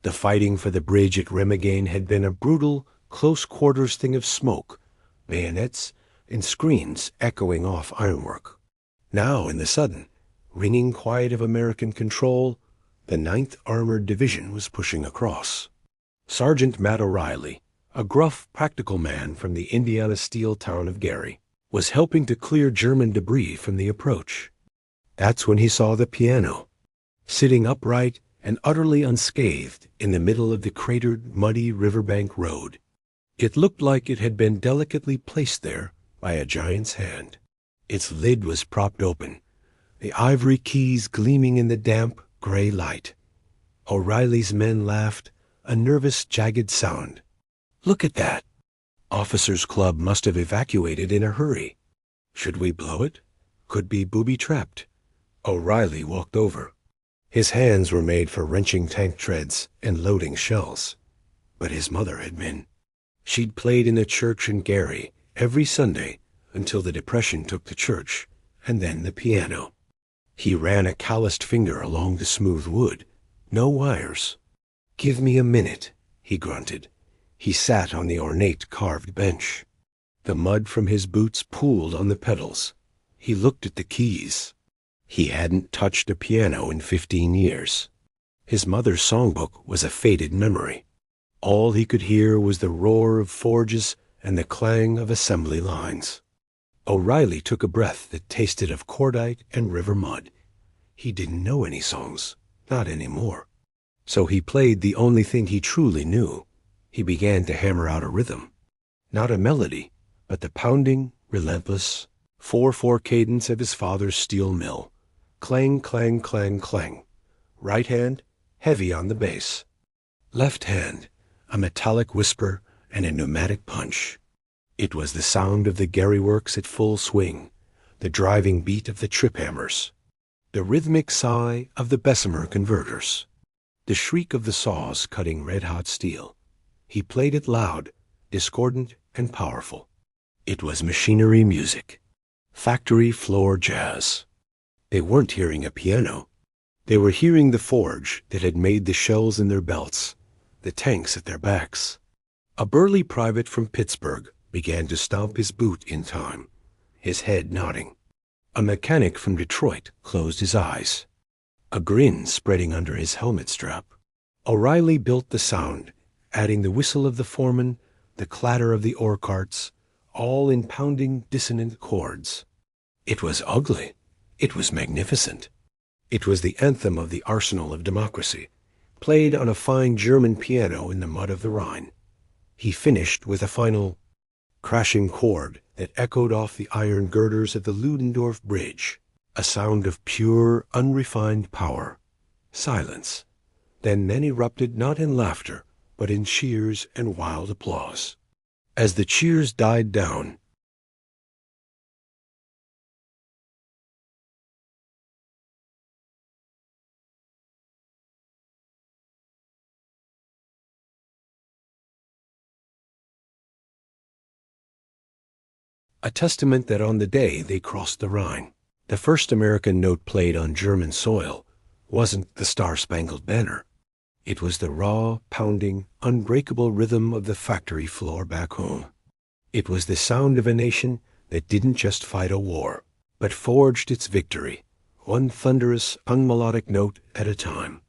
The fighting for the bridge at Remagen had been a brutal, close-quarters thing of smoke, bayonets, and screens echoing off ironwork. Now, in the sudden, ringing quiet of American control, the 9th Armored Division was pushing across. Sergeant Matt O'Reilly, a gruff, practical man from the Indiana steel town of Gary, was helping to clear German debris from the approach. That's when he saw the piano, sitting upright and utterly unscathed in the middle of the cratered, muddy riverbank road. It looked like it had been delicately placed there by a giant's hand. Its lid was propped open, the ivory keys gleaming in the damp, gray light. O'Reilly's men laughed, a nervous, jagged sound. "Look at that! Officers' Club must have evacuated in a hurry. Should we blow it? Could be booby-trapped." O'Reilly walked over. His hands were made for wrenching tank treads and loading shells. But his mother had been. She'd played in the church in Gary every Sunday until the Depression took the church, and then the piano. He ran a calloused finger along the smooth wood. No wires. "Give me a minute," he grunted. He sat on the ornate carved bench. The mud from his boots pooled on the pedals. He looked at the keys. He hadn't touched a piano in 15 years. His mother's songbook was a faded memory. All he could hear was the roar of forges and the clang of assembly lines. O'Reilly took a breath that tasted of cordite and river mud. He didn't know any songs, not anymore. So he played the only thing he truly knew. He began to hammer out a rhythm. Not a melody, but the pounding, relentless, 4/4 cadence of his father's steel mill. Clang, clang, clang, clang. Right hand, heavy on the bass. Left hand, a metallic whisper and a pneumatic punch. It was the sound of the Gary Works at full swing, the driving beat of the trip hammers, the rhythmic sigh of the Bessemer converters, the shriek of the saws cutting red-hot steel. He played it loud, discordant, and powerful. It was machinery music, factory floor jazz. They weren't hearing a piano. They were hearing the forge that had made the shells in their belts, the tanks at their backs. A burly private from Pittsburgh began to stomp his boot in time, his head nodding. A mechanic from Detroit closed his eyes, a grin spreading under his helmet strap. O'Reilly built the sound, adding the whistle of the foreman, the clatter of the ore carts, all in pounding, dissonant chords. It was ugly. It was magnificent. It was the anthem of the arsenal of democracy, played on a fine German piano in the mud of the Rhine. He finished with a final crashing chord that echoed off the iron girders of the Ludendorff Bridge, a sound of pure, unrefined power. Silence. Then men erupted not in laughter, but in cheers and wild applause. As the cheers died down, a testament that on the day they crossed the Rhine, the first American note played on German soil wasn't the Star-Spangled Banner. It was the raw, pounding, unbreakable rhythm of the factory floor back home. It was the sound of a nation that didn't just fight a war, but forged its victory, one thunderous, unmelodic note at a time.